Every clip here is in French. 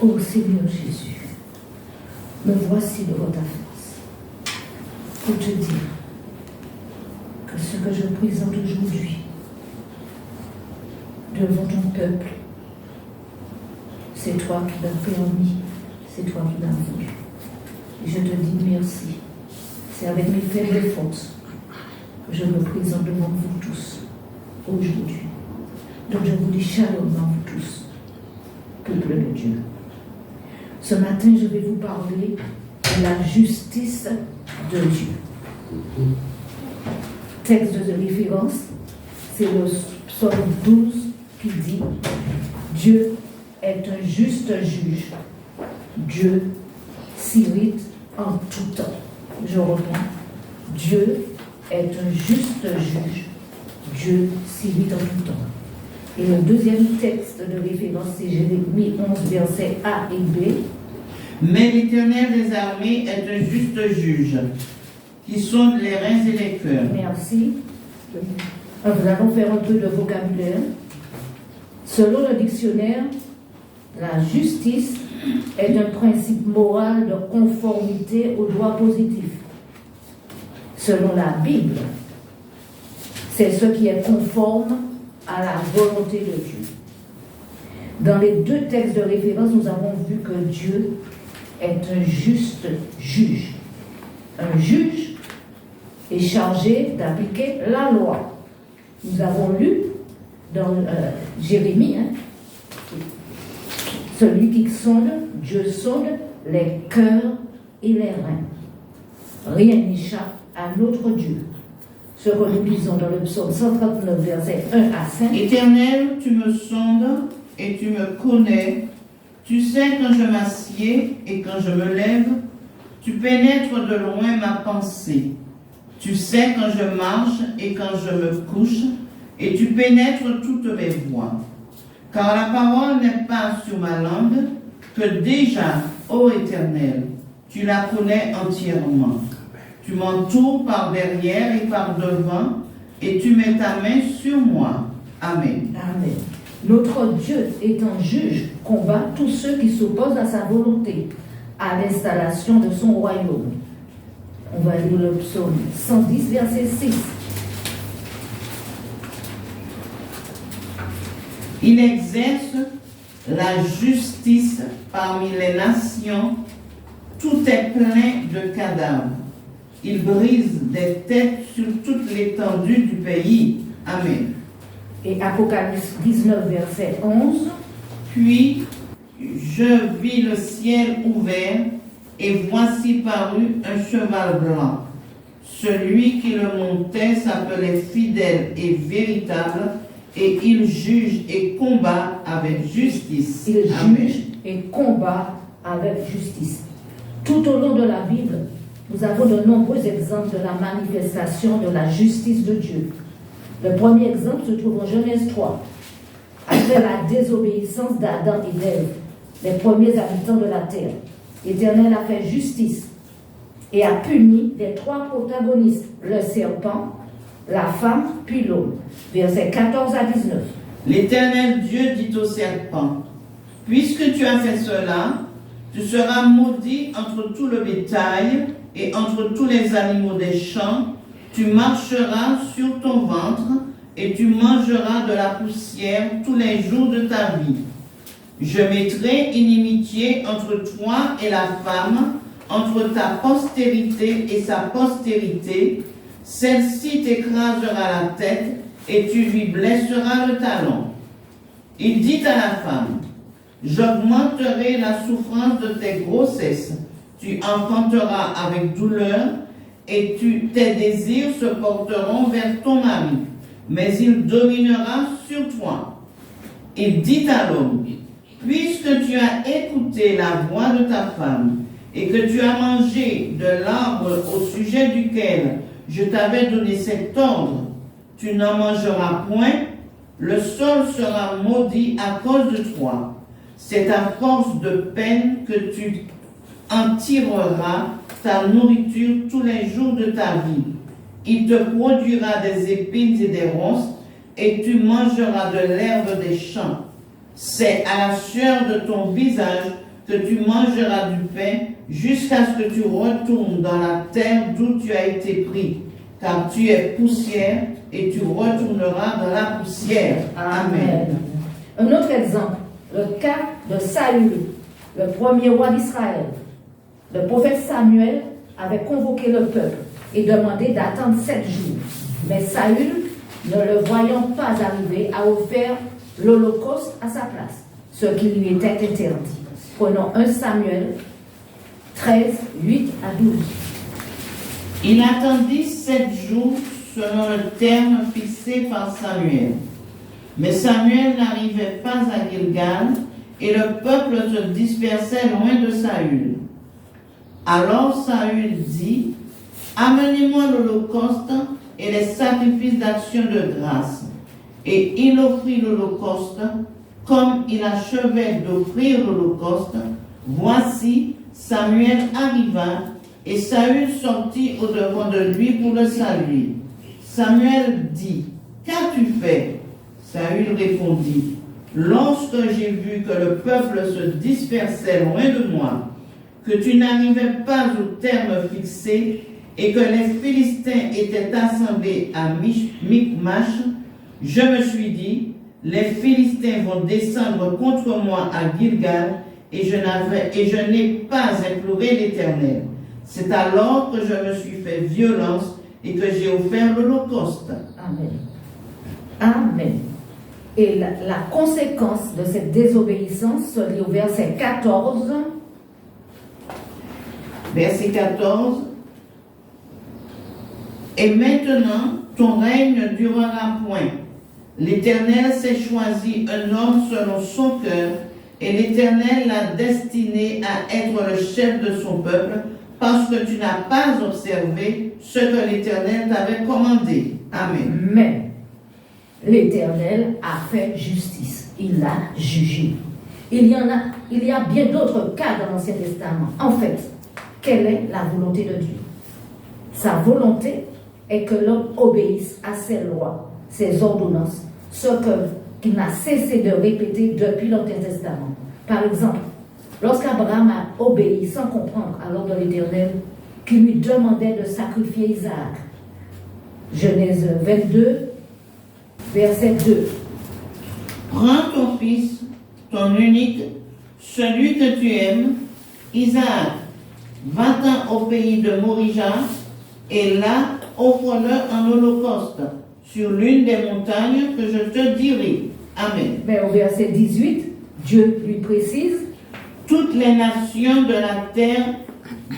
Ô Seigneur Jésus, me voici devant ta face pour te dire que ce que je présente aujourd'hui devant ton peuple, c'est toi qui l'as permis, c'est toi qui l'as voulu. Et je te dis merci. C'est avec mes faibles forces que je me présente devant vous tous aujourd'hui. Donc je vous dis shalom à vous tous, peuple de Dieu. Ce matin, je vais vous parler de la justice de Dieu. Texte de référence, c'est le psaume 12 qui dit « Dieu est un juste juge. Dieu s'irrite en tout temps. » Je reprends. Dieu est un juste juge. Dieu s'irrite en tout temps. Et le deuxième texte de référence, c'est Jérémie 11, versets A et B. Mais l'Éternel des armées est un juste juge, qui sonde les reins et les cœurs. Merci. Nous allons faire un peu de vocabulaire. Selon le dictionnaire, la justice est un principe moral de conformité au droit positif. Selon la Bible, c'est ce qui est conforme à la volonté de Dieu. Dans les deux textes de référence, nous avons vu que Dieu est un juste juge. Un juge est chargé d'appliquer la loi. Nous avons lu dans Jérémie, celui qui sonde, Dieu sonde les cœurs et les reins. Rien n'échappe à notre Dieu. Ce que nous lisons dans le psaume 139, versets 1 à 5. Éternel, tu me sondes et tu me connais. Tu sais quand je m'assieds et quand je me lève. Tu pénètres de loin ma pensée. Tu sais quand je marche et quand je me couche. Et tu pénètres toutes mes voies. Car la parole n'est pas sur ma langue, que déjà, ô Éternel, tu la connais entièrement. Tu m'entoures par derrière et par devant, et tu mets ta main sur moi. Amen. Amen. Notre Dieu étant juge, combat tous ceux qui s'opposent à sa volonté, à l'installation de son royaume. On va lire le psaume 110, verset 6. Il exerce la justice parmi les nations, tout est plein de cadavres. Il brise des têtes sur toute l'étendue du pays. Amen. Et Apocalypse 19, verset 11. Puis je vis le ciel ouvert, et voici parut un cheval blanc. Celui qui le montait s'appelait fidèle et véritable, et il juge et combat avec justice. Il Amen. juge et combat avec justice. Tout au long de la Bible, nous avons de nombreux exemples de la manifestation de la justice de Dieu. Le premier exemple se trouve en Genèse 3. Après la désobéissance d'Adam et d'Ève, les premiers habitants de la terre, l'Éternel a fait justice et a puni les trois protagonistes, le serpent, la femme, puis l'homme. Versets 14 à 19. L'Éternel Dieu dit au serpent, « Puisque tu as fait cela, tu seras maudit entre tout le bétail et entre tous les animaux des champs. Tu marcheras sur ton ventre et tu mangeras de la poussière tous les jours de ta vie. Je mettrai inimitié entre toi et la femme, entre ta postérité et sa postérité. Celle-ci t'écrasera la tête et tu lui blesseras le talon. » Il dit à la femme, « J'augmenterai la souffrance de tes grossesses. Tu enfanteras avec douleur et tes désirs se porteront vers ton mari, mais il dominera sur toi. » Il dit à l'homme, « Puisque tu as écouté la voix de ta femme et que tu as mangé de l'arbre au sujet duquel je t'avais donné cet ordre, tu n'en mangeras point, le sol sera maudit à cause de toi. C'est à force de peine que tu en tireras ta nourriture tous les jours de ta vie. Il te produira des épines et des ronces, et tu mangeras de l'herbe des champs. C'est à la sueur de ton visage que tu mangeras du pain jusqu'à ce que tu retournes dans la terre d'où tu as été pris, car tu es poussière et tu retourneras dans la poussière. Amen. Un autre exemple, le cas de Saül, le premier roi d'Israël. Le prophète Samuel avait convoqué le peuple et demandé d'attendre 7 jours. Mais Saül, ne le voyant pas arriver, a offert l'holocauste à sa place, ce qui lui était interdit. Prenons 1 Samuel 13, 8 à 12. Il attendit 7 jours selon le terme fixé par Samuel. Mais Samuel n'arrivait pas à Gilgal et le peuple se dispersait loin de Saül. Alors Saül dit, « Amenez-moi l'holocauste et les sacrifices d'action de grâce. » Et il offrit l'holocauste. Comme il achevait d'offrir l'holocauste, voici, Samuel arriva et Saül sortit au-devant de lui pour le saluer. Samuel dit, « Qu'as-tu fait » Saül répondit, « Lorsque j'ai vu que le peuple se dispersait loin de moi, que tu n'arrivais pas au terme fixé et que les Philistins étaient assemblés à Michmash, je me suis dit, les Philistins vont descendre contre moi à Gilgal et je n'ai pas imploré l'Éternel. C'est alors que je me suis fait violence et que j'ai offert l'holocauste. » Amen. Amen. Et la conséquence de cette désobéissance se lit au verset 14. Verset 14. Et maintenant, ton règne ne durera point. L'Éternel s'est choisi un homme selon son cœur, et l'Éternel l'a destiné à être le chef de son peuple, parce que tu n'as pas observé ce que l'Éternel t'avait commandé. Amen. Mais l'Éternel a fait justice. Il l'a jugé. Il y a bien d'autres cas dans l'Ancien Testament. En fait, quelle est la volonté de Dieu? Sa volonté est que l'homme obéisse à ses lois, ses ordonnances, ce qu'il n'a cessé de répéter depuis l'Ancien Testament. Par exemple, lorsqu'Abraham a obéi sans comprendre à l'ordre de l'Éternel qui lui demandait de sacrifier Isaac. Genèse 22, verset 2. Prends ton fils, ton unique, celui que tu aimes, Isaac, va-t'en au pays de Morija, et là, offre-le en holocauste, sur l'une des montagnes que je te dirai. Amen. Mais au verset 18, Dieu lui précise, toutes les nations de la terre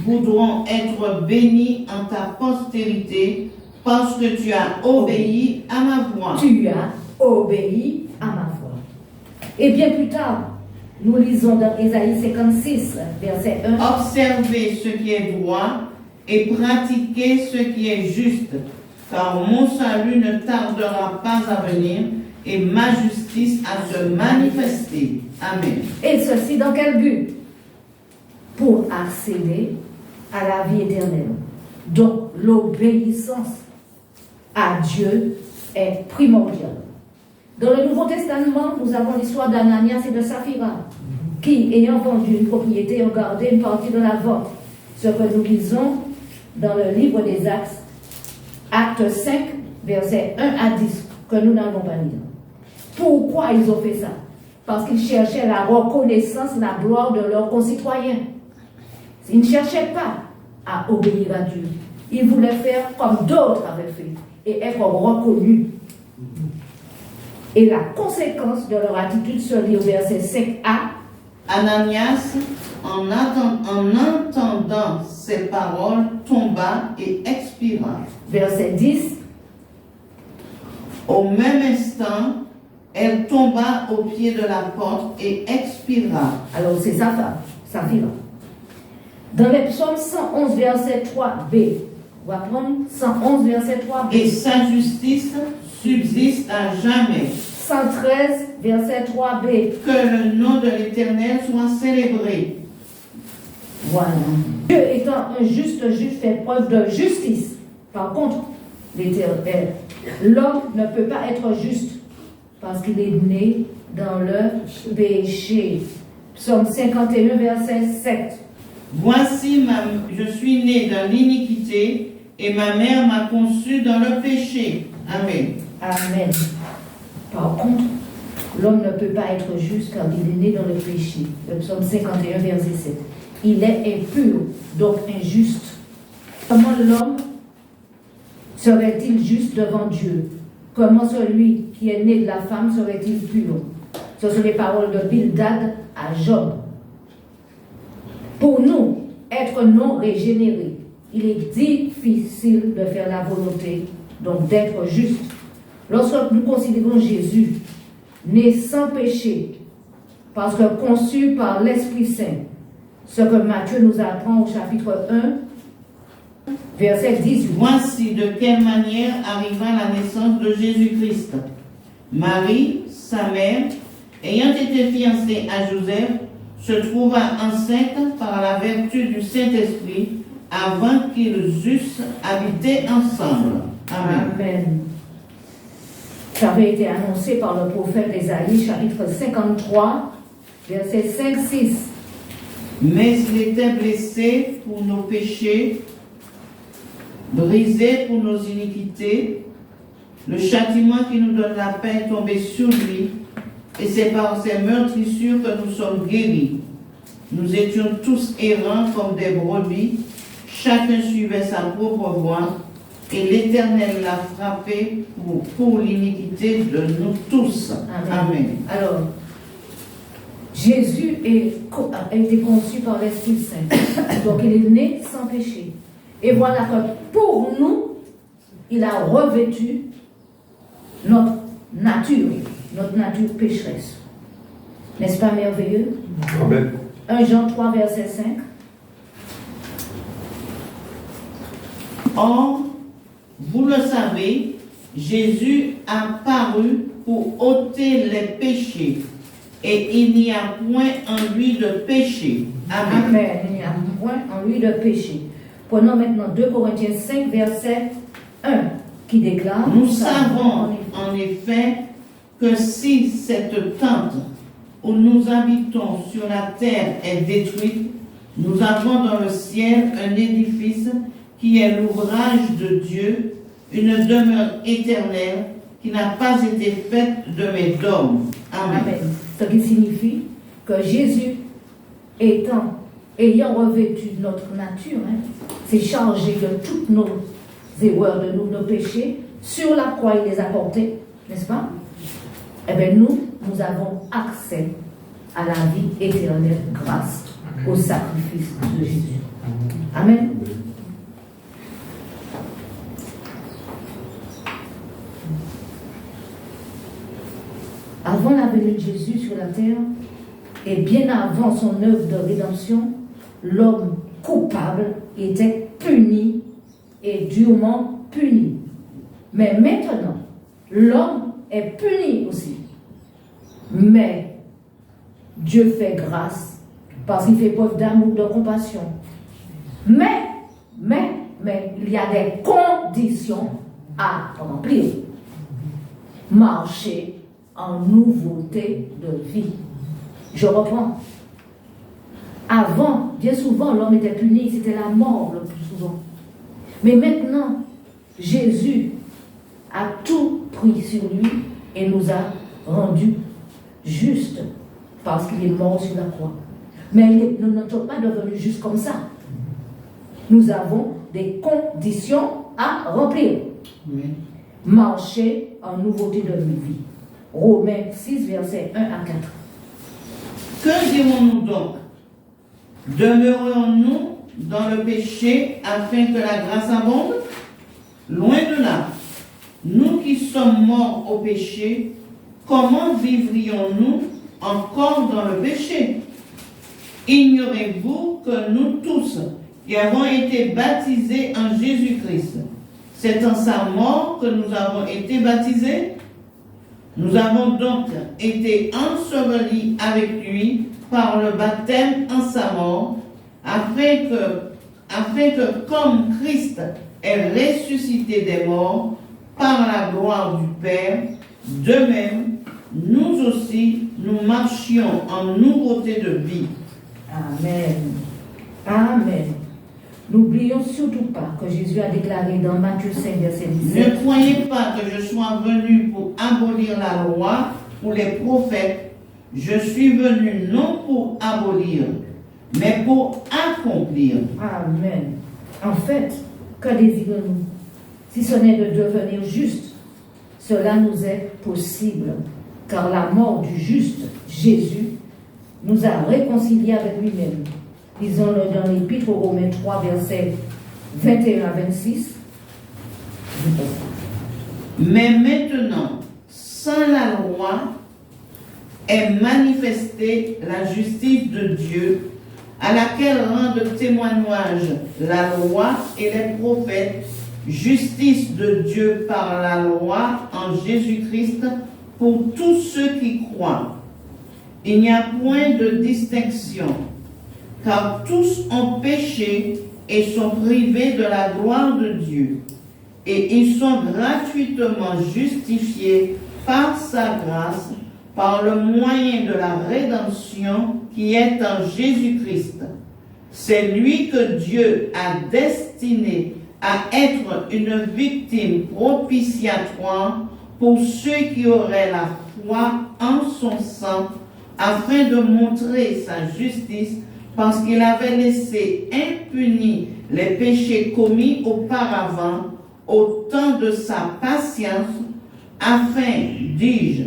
voudront être bénies en ta postérité, parce que tu as obéi à ma voix. Tu as obéi à ma voix. Et bien plus tard, nous lisons dans Ésaïe 56, verset 1. Observez ce qui est droit et pratiquez ce qui est juste, car mon salut ne tardera pas à venir et ma justice à se manifester. Amen. Et ceci dans quel but? Pour accéder à la vie éternelle. Donc l'obéissance à Dieu est primordiale. Dans le Nouveau Testament, nous avons l'histoire d'Ananias et de Saphira, qui, ayant vendu une propriété, ont gardé une partie de la vente. Ce que nous lisons dans le livre des Actes, Acte 5, versets 1 à 10, que nous n'avons pas lire. Pourquoi ils ont fait ça? Parce qu'ils cherchaient la reconnaissance, la gloire de leurs concitoyens. Ils ne cherchaient pas à obéir à Dieu. Ils voulaient faire comme d'autres avaient fait et être reconnus. Et la conséquence de leur attitude se lit au verset 5a. Ananias, en entendant ces paroles, tomba et expira. Verset 10. Au même instant, elle tomba au pied de la porte et expira. Alors c'est sa femme, Saphira. Dans les psaumes 111, verset 3b, on va prendre 111, verset 3b. Et sa justice subsiste à jamais. 113, verset 3b. Que le nom de l'Éternel soit célébré. Voilà. Dieu étant un juste juge fait preuve de justice. Par contre, l'homme ne peut pas être juste parce qu'il est né dans le péché. Psaume 51, verset 7. Voici, je suis né dans l'iniquité et ma mère m'a conçu dans le péché. Amen. Amen. Par contre, l'homme ne peut pas être juste car il est né dans le péché. Le psaume 51, verset 7. Il est impur, donc injuste. Comment l'homme serait-il juste devant Dieu? Comment celui qui est né de la femme serait-il pur? Ce sont les paroles de Bildad à Job. Pour nous, être non régénérés, il est difficile de faire la volonté, donc d'être juste. Lorsque nous considérons Jésus, né sans péché, parce que conçu par l'Esprit Saint, ce que Matthieu nous apprend au chapitre 1, verset 18. Voici de quelle manière arriva la naissance de Jésus-Christ. Marie, sa mère, ayant été fiancée à Joseph, se trouva enceinte par la vertu du Saint-Esprit avant qu'ils eussent habité ensemble. Amen. Amen. Ça avait été annoncé par le prophète Ésaïe, chapitre 53, versets 5-6. Mais il était blessé pour nos péchés, brisé pour nos iniquités. Le châtiment qui nous donne la paix est tombé sur lui, et c'est par ses meurtrissures que nous sommes guéris. Nous étions tous errants comme des brebis, chacun suivait sa propre voie, et l'Éternel l'a frappé pour l'iniquité de nous tous. Amen. Amen. Alors, Jésus a été conçu par l'Esprit Saint. Donc, il est né sans péché. Et voilà que pour nous, il a revêtu notre nature pécheresse. N'est-ce pas merveilleux? Amen. 1 Jean 3, verset 5. Or, vous le savez, Jésus a paru pour ôter les péchés, et il n'y a point en lui de péché. Amen. Amen. Il n'y a point en lui de péché. Prenons maintenant 2 Corinthiens 5, verset 1, qui déclare... Nous savons en effet que si cette tente où nous habitons sur la terre est détruite, nous avons dans le ciel un édifice qui est l'ouvrage de Dieu, une demeure éternelle qui n'a pas été faite de main d'homme. Amen. Amen. Ce qui signifie que Jésus, ayant revêtu notre nature, s'est chargé de toutes nos erreurs, de nos péchés, sur la croix il les a portés, n'est-ce pas? Eh bien nous avons accès à la vie éternelle grâce au sacrifice de Jésus. Amen. Avant la venue de Jésus sur la terre, et bien avant son œuvre de rédemption, l'homme coupable était puni et durement puni. Mais maintenant, l'homme est puni aussi. Mais Dieu fait grâce parce qu'il fait preuve d'amour, de compassion. Mais, il y a des conditions à remplir. Marcher en nouveauté de vie. Je reprends. Avant, bien souvent, l'homme était puni, c'était la mort le plus souvent. Mais maintenant, Jésus a tout pris sur lui et nous a rendus justes parce qu'il est mort sur la croix. Mais nous ne sommes pas devenus justes comme ça. Nous avons des conditions à remplir. Oui. Marcher en nouveauté de vie. Romains 6, versets 1 à 4. Que dirons-nous donc? Demeurons-nous dans le péché afin que la grâce abonde? Loin de là. Nous qui sommes morts au péché, comment vivrions-nous encore dans le péché? Ignorez-vous que nous tous qui avons été baptisés en Jésus-Christ, c'est en sa mort que nous avons été baptisés? Nous avons donc été ensevelis avec lui par le baptême en sa mort, afin que comme Christ est ressuscité des morts par la gloire du Père, de même, nous aussi, nous marchions en nouveauté de vie. Amen. Amen. N'oublions surtout pas que Jésus a déclaré dans Matthieu 5, verset 17. Ne croyez pas que je sois venu pour abolir la loi ou les prophètes. Je suis venu non pour abolir, mais pour accomplir. Amen. En fait, que désirons-nous? Si ce n'est de devenir juste, cela nous est possible, car la mort du juste, Jésus, nous a réconciliés avec lui-même. Lisons-le dans l'Épître aux Romains 3, versets 21 à 26. Mais maintenant, sans la loi, est manifestée la justice de Dieu, à laquelle rendent témoignage la loi et les prophètes, justice de Dieu par la loi en Jésus-Christ pour tous ceux qui croient. Il n'y a point de distinction, car tous ont péché et sont privés de la gloire de Dieu, et ils sont gratuitement justifiés par sa grâce, par le moyen de la rédemption qui est en Jésus-Christ. C'est lui que Dieu a destiné à être une victime propitiatoire pour ceux qui auraient la foi en son sang, afin de montrer sa justice, parce qu'il avait laissé impunis les péchés commis auparavant au temps de sa patience, afin, dis-je,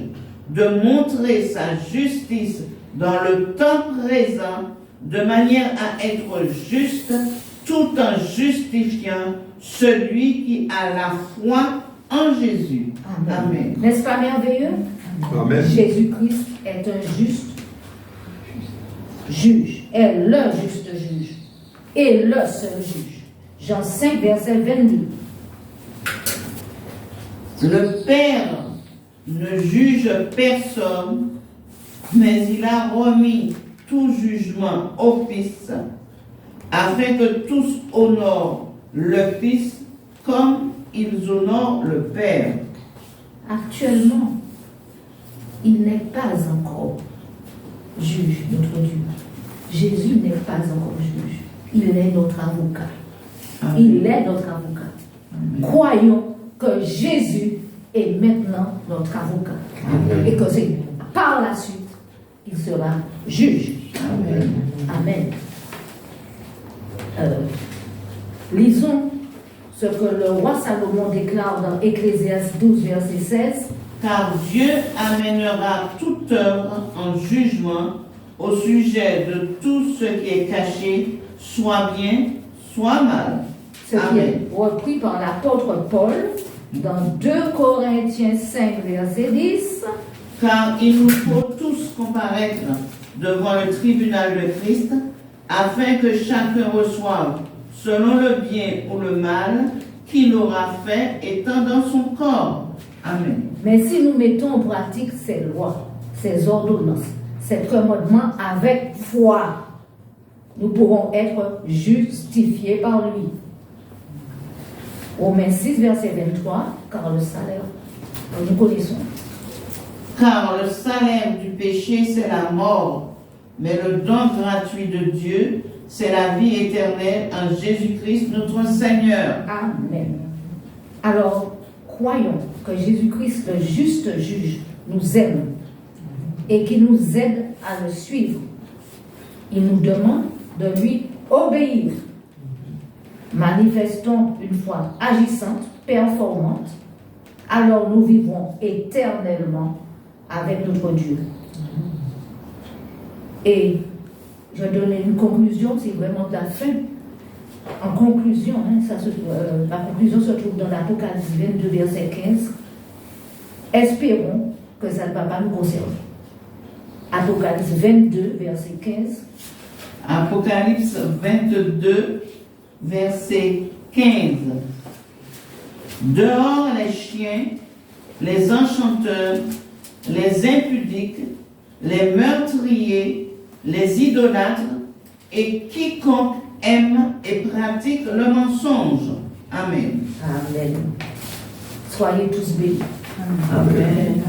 de montrer sa justice dans le temps présent, de manière à être juste, tout en justifiant celui qui a la foi en Jésus. Amen. Amen. N'est-ce pas merveilleux? Amen. Jésus-Christ est un juste juge, est le juste juge, et le seul juge. Jean 5, verset 22. Le Père ne juge personne, mais il a remis tout jugement au Fils, afin que tous honorent le Fils comme ils honorent le Père. Actuellement, il n'est pas encore juge, notre Dieu. Jésus n'est pas encore juge. Il est notre avocat. Amen. Il est notre avocat. Amen. Croyons que Jésus est maintenant notre avocat. Amen. Et que c'est par la suite qu'il sera juge. Amen. Amen. Lisons ce que le roi Salomon déclare dans Ecclésiaste 12, verset 16. Car Dieu amènera toute œuvre en jugement au sujet de tout ce qui est caché, soit bien, soit mal. Ce qui Amen. est repris par l'apôtre Paul dans 2 Corinthiens 5, verset 10. Car il nous faut tous comparaître devant le tribunal de Christ, afin que chacun reçoive, selon le bien ou le mal qu'il aura fait étant dans son corps. Amen. Mais si nous mettons en pratique ces lois, ces ordonnances, ces commandements avec foi, nous pourrons être justifiés par lui. Romains 6, verset 23, car le salaire, nous connaissons. Car le salaire du péché, c'est la mort, mais le don gratuit de Dieu, c'est la vie éternelle en Jésus-Christ notre Seigneur. Amen. Alors, croyons que Jésus-Christ, le juste juge, nous aime et qu'il nous aide à le suivre. Il nous demande de lui obéir. Manifestons une foi agissante, performante, alors nous vivrons éternellement avec notre Dieu. Et je donne une conclusion, c'est vraiment de la fin. En conclusion, la conclusion se trouve dans l'Apocalypse 22, verset 15. Espérons que ça ne va pas nous concerner. Apocalypse 22, verset 15. Apocalypse 22, verset 15. Dehors les chiens, les enchanteurs, les impudiques, les meurtriers, les idolâtres et quiconque aime et pratique le mensonge. Amen. Amen. Soyez tous bénis. Amen.